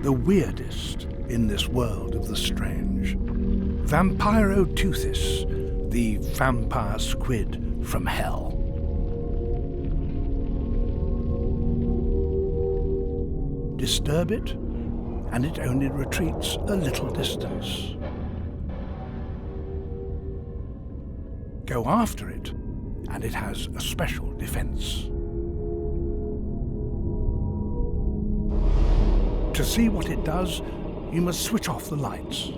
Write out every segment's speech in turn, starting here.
the weirdest in this world of the strange. Vampirotuthis, the vampire squid from hell. Disturb it, and it only retreats a little distance. Go after it, and it has a special defense. To see what it does, you must switch off the lights.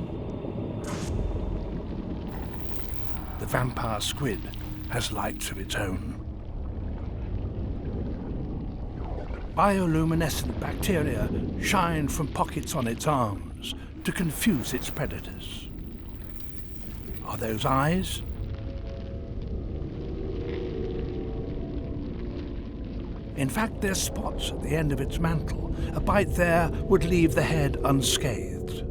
The vampire squid has lights of its own. Bioluminescent bacteria shine from pockets on its arms to confuse its predators. Are those eyes? In fact, they're spots at the end of its mantle. A bite there would leave the head unscathed.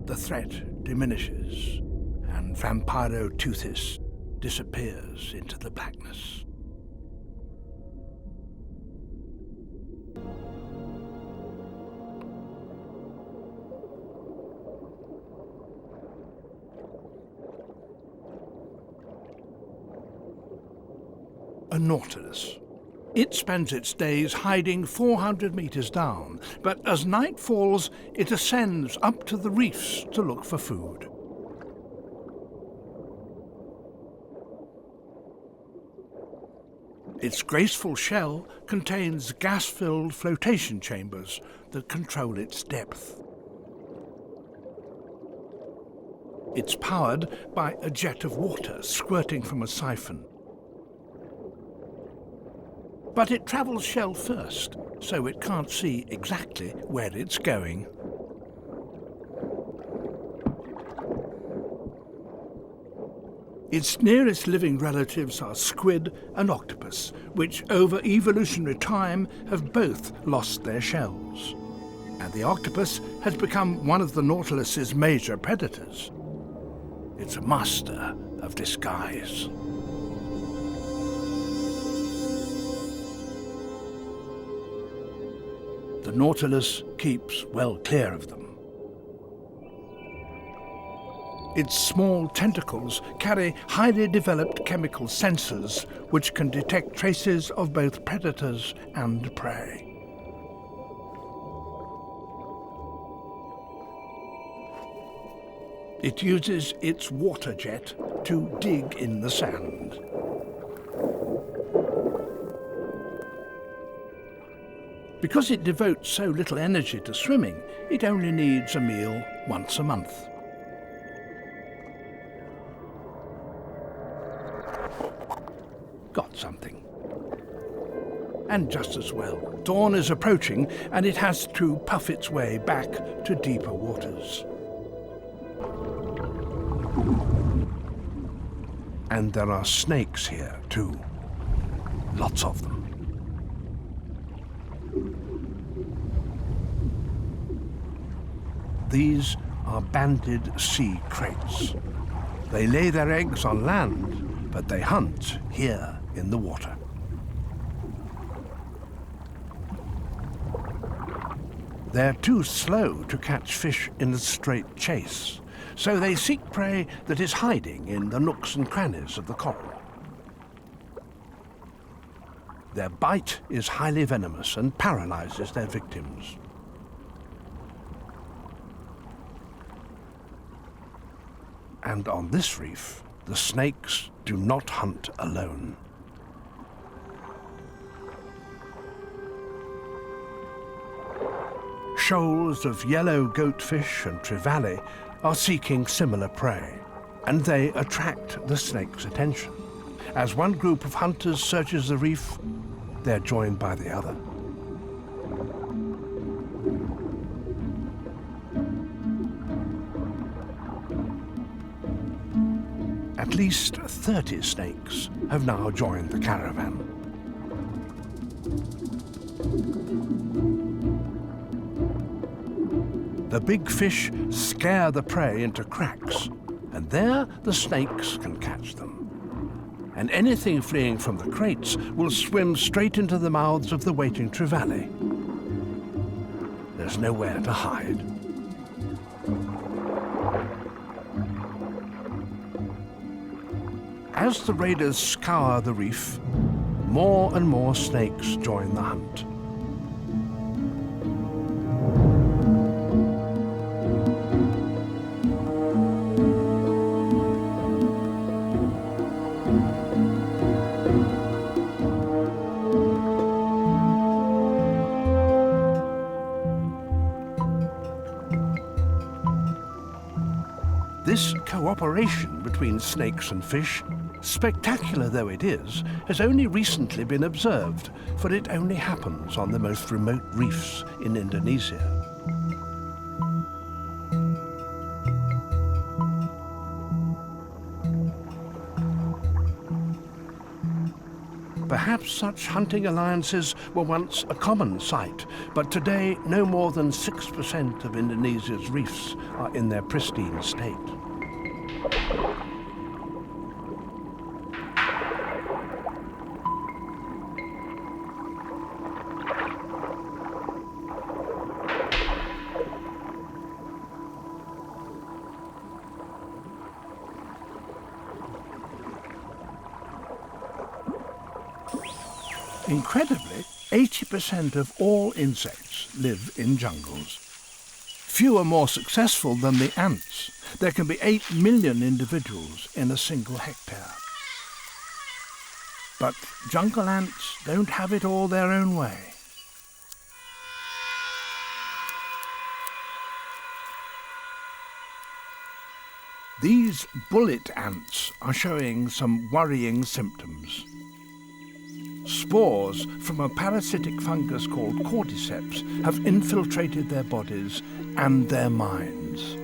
The threat diminishes, and Vampirotuthis disappears into the blackness. A nautilus. It spends its days hiding 400 meters down, but as night falls, it ascends up to the reefs to look for food. Its graceful shell contains gas-filled flotation chambers that control its depth. It's powered by a jet of water squirting from a siphon. But it travels shell first, so it can't see exactly where it's going. Its nearest living relatives are squid and octopus, which over evolutionary time have both lost their shells. And the octopus has become one of the Nautilus's major predators. It's a master of disguise. The Nautilus keeps well clear of them. Its small tentacles carry highly developed chemical sensors which can detect traces of both predators and prey. It uses its water jet to dig in the sand. Because it devotes so little energy to swimming, it only needs a meal once a month. Got something. And just as well, dawn is approaching and it has to puff its way back to deeper waters. And there are snakes here too. Lots of them. These are banded sea kraits. They lay their eggs on land, but they hunt here in the water. They're too slow to catch fish in a straight chase, so they seek prey that is hiding in the nooks and crannies of the coral. Their bite is highly venomous and paralyzes their victims. And on this reef, the snakes do not hunt alone. Shoals of yellow goatfish and trevally are seeking similar prey, and they attract the snake's attention. As one group of hunters searches the reef, they're joined by the other. At least 30 snakes have now joined the caravan. The big fish scare the prey into cracks, and there the snakes can catch them. And anything fleeing from the crates will swim straight into the mouths of the waiting trevally. there's nowhere to hide. As the raiders scour the reef, more and more snakes join the hunt. This cooperation between snakes and fish, spectacular though it is, has only recently been observed, for it only happens on the most remote reefs in Indonesia. Perhaps such hunting alliances were once a common sight, but today no more than 6% of Indonesia's reefs are in their pristine state. Incredibly, 80% of all insects live in jungles. Few are more successful than the ants. There can be 8 million individuals in a single hectare. But jungle ants don't have it all their own way. These bullet ants are showing some worrying symptoms. Spores from a parasitic fungus called Cordyceps have infiltrated their bodies and their minds.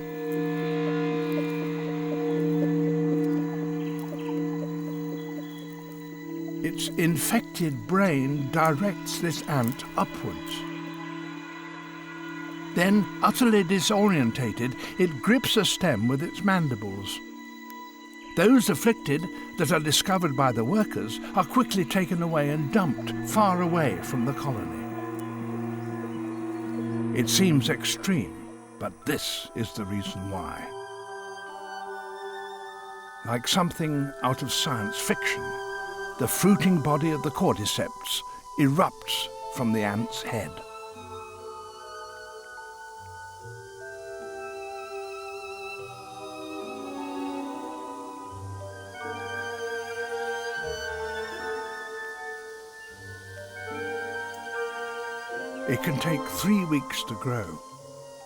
Its infected brain directs this ant upwards. Then, utterly disorientated, it grips a stem with its mandibles. Those afflicted that are discovered by the workers are quickly taken away and dumped far away from the colony. It seems extreme, but this is the reason why. Like something out of science fiction, the fruiting body of the Cordyceps erupts from the ant's head. It can take 3 weeks to grow,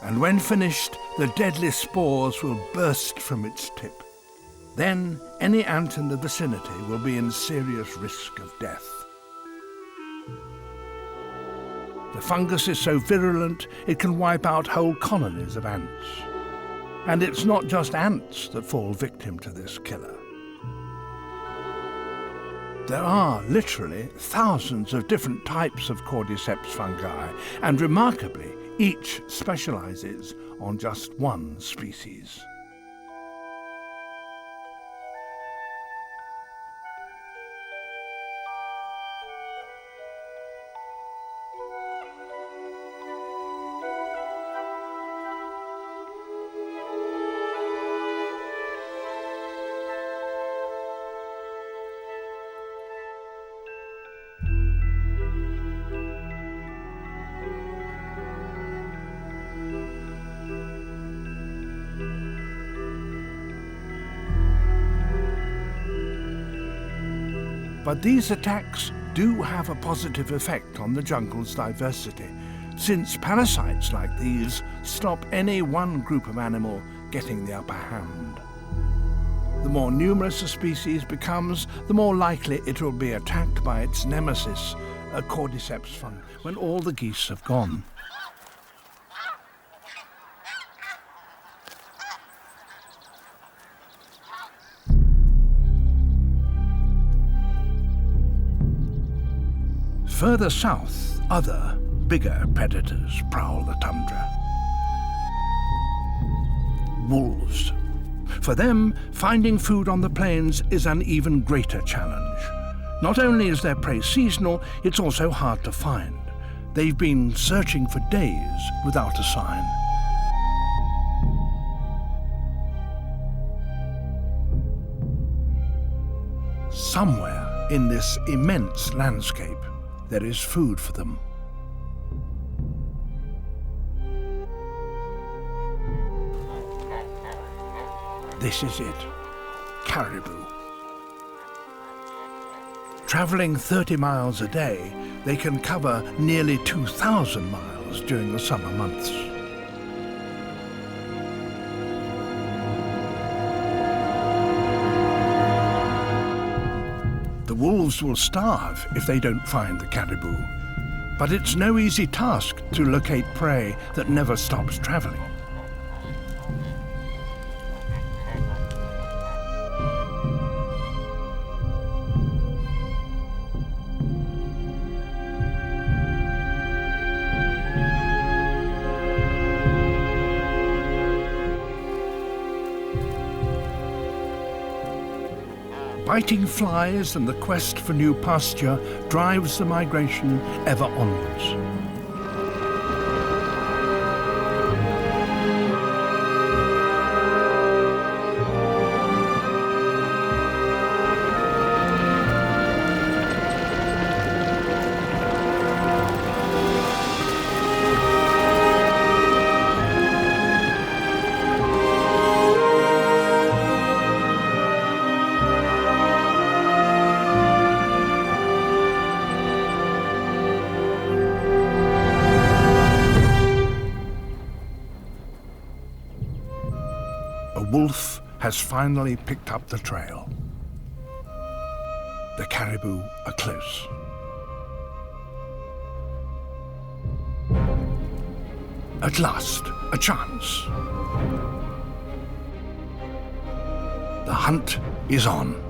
and when finished, the deadly spores will burst from its tip. Then any ant in the vicinity will be in serious risk of death. The fungus is so virulent it can wipe out whole colonies of ants. And it's not just ants that fall victim to this killer. There are literally thousands of different types of Cordyceps fungi, and remarkably, each specializes on just one species. But these attacks do have a positive effect on the jungle's diversity, since parasites like these stop any one group of animal getting the upper hand. The more numerous a species becomes, the more likely it will be attacked by its nemesis, a Cordyceps fungus, when all the geese have gone. Further south, other, bigger predators prowl the tundra. Wolves. For them, finding food on the plains is an even greater challenge. Not only is their prey seasonal, it's also hard to find. They've been searching for days without a sign. Somewhere in this immense landscape, there is food for them. This is it, caribou. Travelling 30 miles a day, they can cover nearly 2,000 miles during the summer months. The wolves will starve if they don't find the caribou, but it's no easy task to locate prey that never stops travelling. Biting flies and the quest for new pasture drives the migration ever onwards. A wolf has finally picked up the trail. The caribou are close. At last, a chance. The hunt is on.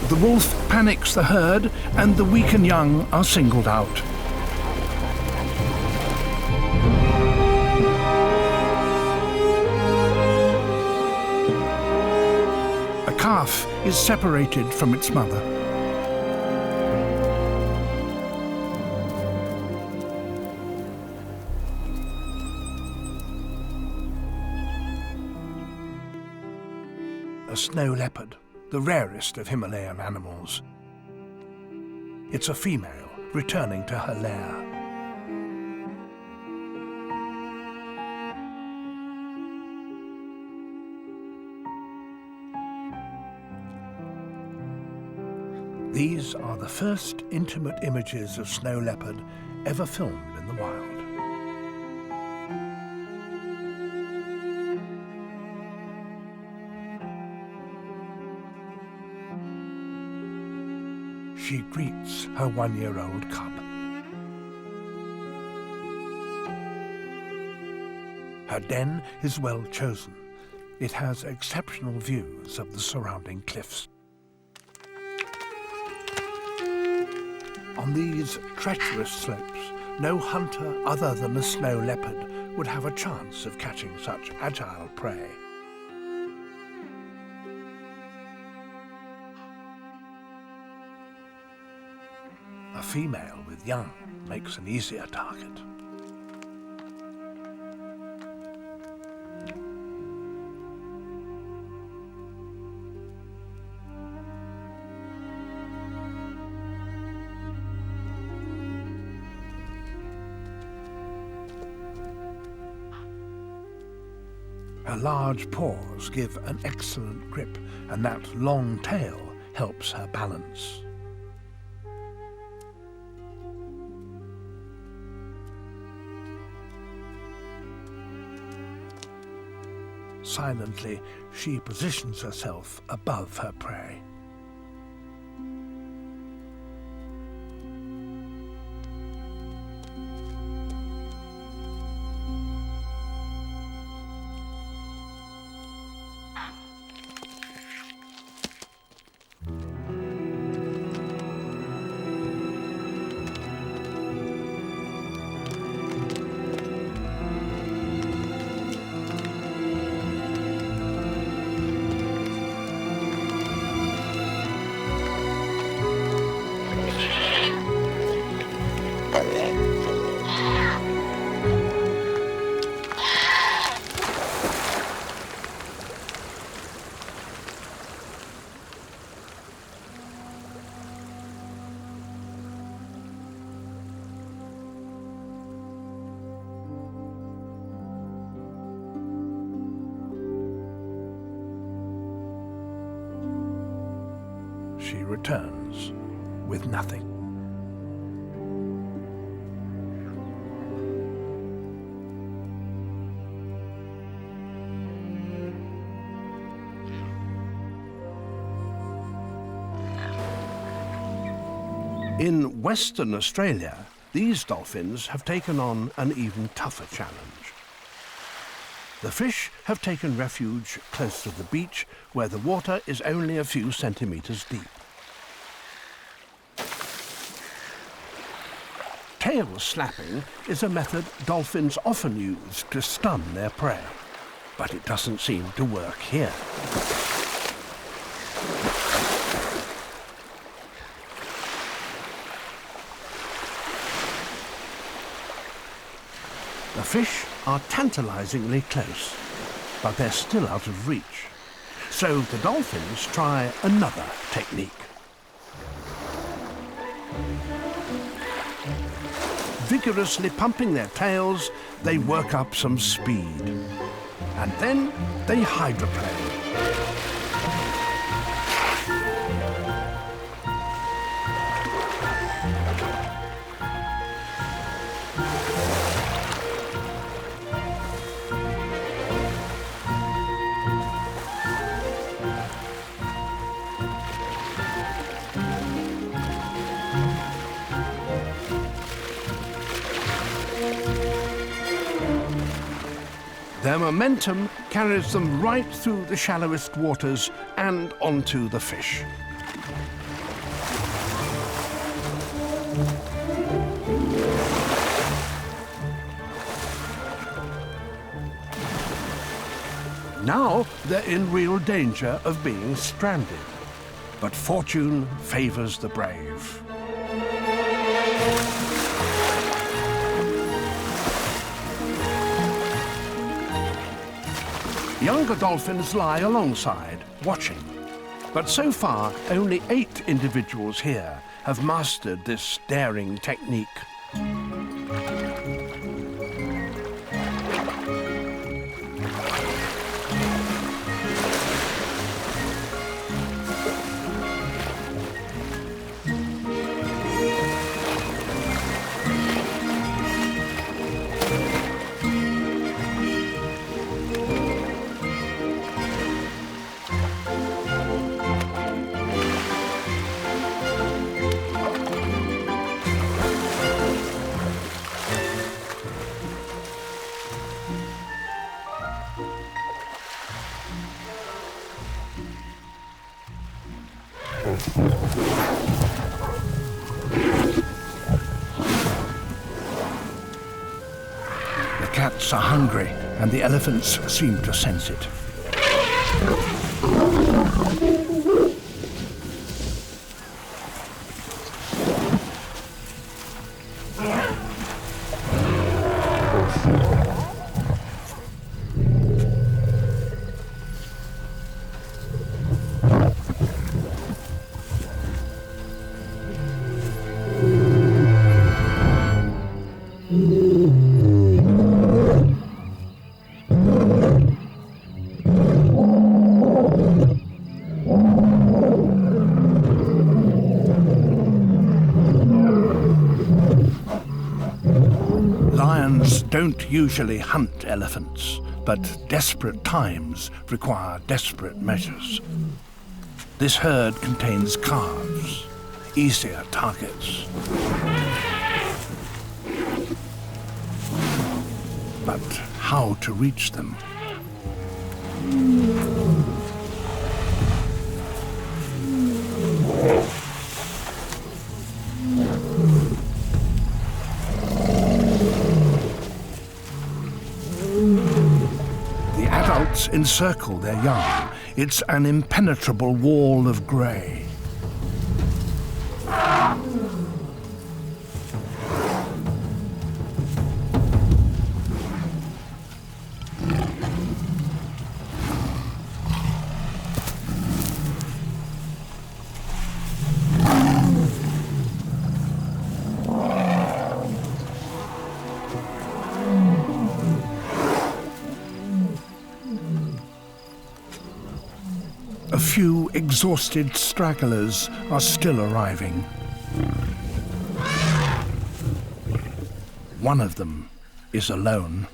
The wolf panics the herd, and the weak and young are singled out. A calf is separated from its mother. A snow leopard, the rarest of Himalayan animals. It's a female returning to her lair. These are the first intimate images of snow leopard ever filmed in the wild. She greets her one-year-old cub. Her den is well chosen. It has exceptional views of the surrounding cliffs. On these treacherous slopes, no hunter other than a snow leopard would have a chance of catching such agile prey. A female with young makes an easier target. Her large paws give an excellent grip, and that long tail helps her balance. Silently, she positions herself above her prey. She returns with nothing. In Western Australia, these dolphins have taken on an even tougher challenge. The fish have taken refuge close to the beach, where the water is only a few centimetres deep. Tail slapping is a method dolphins often use to stun their prey, but it doesn't seem to work here. The fish are tantalizingly close, but they're still out of reach. So the dolphins try another technique. Vigorously pumping their tails, they work up some speed. And then they hydroplane. Their momentum carries them right through the shallowest waters and onto the fish. Now they're in real danger of being stranded, but fortune favors the brave. Younger dolphins lie alongside, watching. But so far, only 8 individuals here have mastered this daring technique. The cats are hungry, and the elephants seem to sense it. Lions don't usually hunt elephants, but desperate times require desperate measures. This herd contains calves, easier targets. But how to reach them? Encircle their young. It's an impenetrable wall of grey. few exhausted stragglers are still arriving. One of them is alone.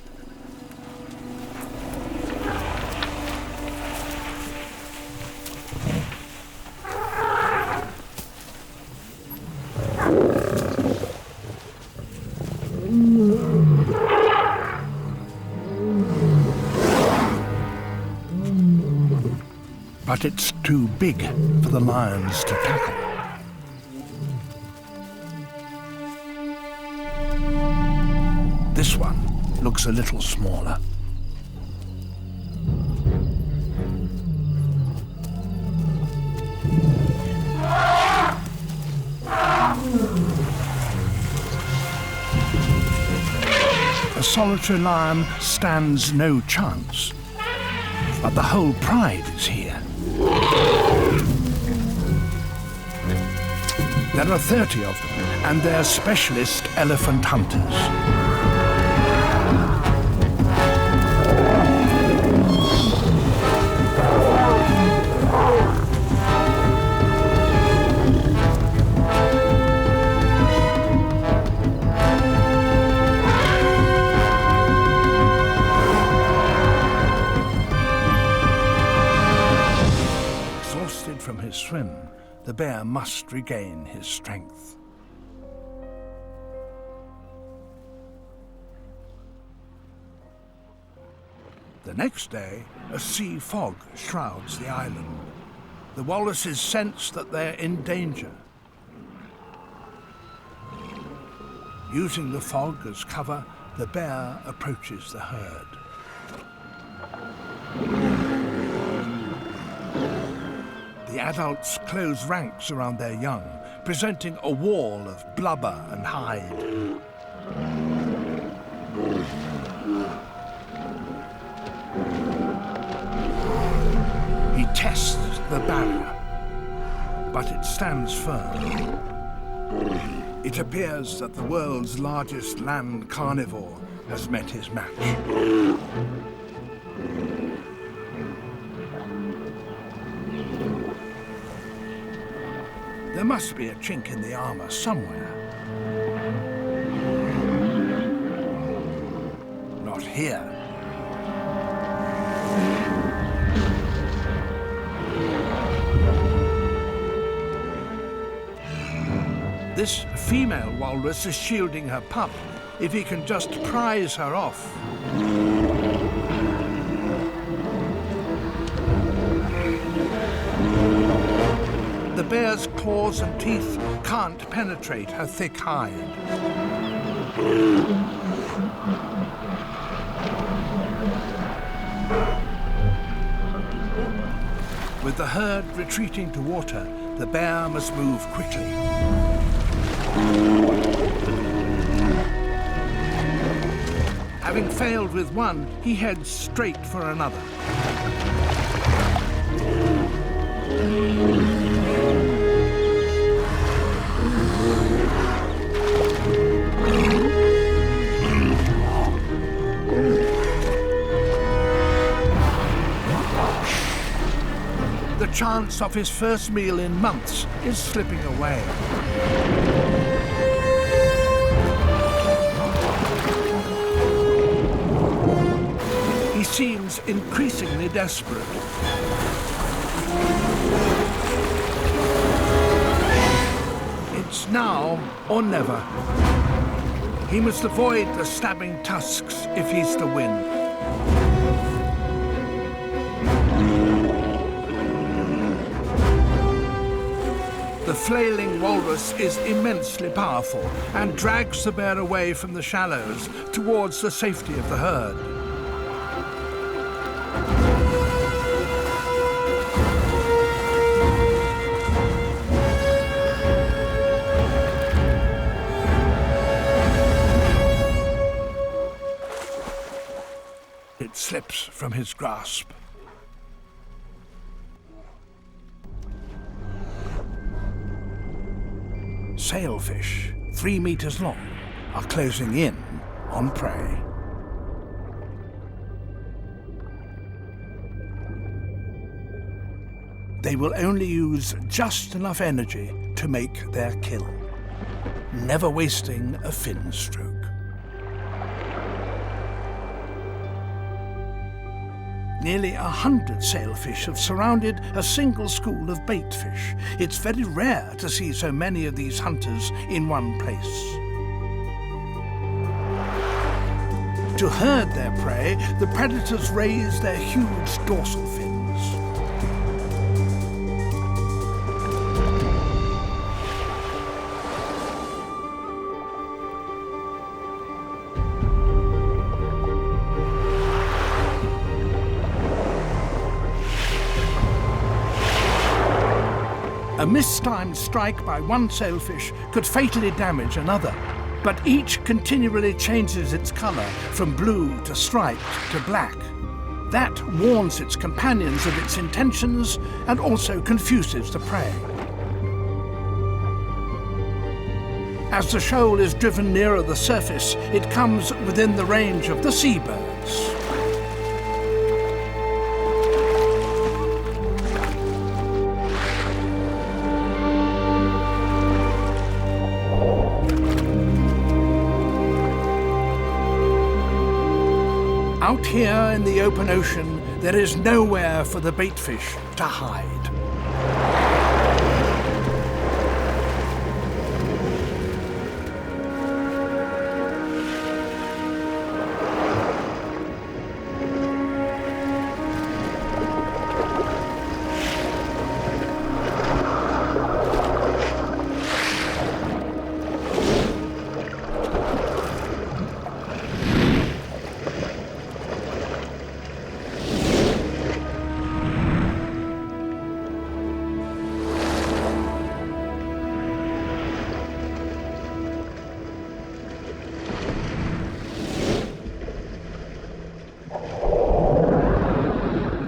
But it's too big for the lions to tackle. This one looks a little smaller. A solitary lion stands no chance, but the whole pride is here. There are 30 of them, and they're specialist elephant hunters. Exhausted from his swim, the bear must regain his strength. The next day, a sea fog shrouds the island. The walruses sense that they're in danger. Using the fog as cover, the bear approaches the herd. The adults close ranks around their young, presenting a wall of blubber and hide. He tests the barrier, but it stands firm. It appears that the world's largest land carnivore has met his match. There must be a chink in the armor somewhere. Not here. This female walrus is shielding her pup if he can just prise her off. The bear's claws and teeth can't penetrate her thick hide. With the herd retreating to water, the bear must move quickly. Having failed with one, he heads straight for another. The chance of his first meal in months is slipping away. He seems increasingly desperate. It's now or never. He must avoid the stabbing tusks if he's to win. The flailing walrus is immensely powerful and drags the bear away from the shallows towards the safety of the herd. It slips from his grasp. Sailfish, 3 meters long, are closing in on prey. they will only use just enough energy to make their kill, never wasting a fin stroke. Nearly 100 sailfish have surrounded a single school of baitfish. It's very rare to see so many of these hunters in one place. To herd their prey, the predators raise their huge dorsal fins. A mistimed strike by one sailfish could fatally damage another, but each continually changes its colour from blue to striped to black. That warns its companions of its intentions and also confuses the prey. As the shoal is driven nearer the surface, it comes within the range of the seabirds. Out here in the open ocean, there is nowhere for the baitfish to hide.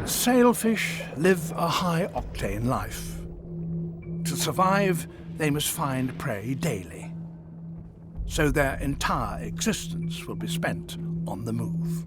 Sailfish live a high-octane life. To survive, they must find prey daily. So their entire existence will be spent on the move.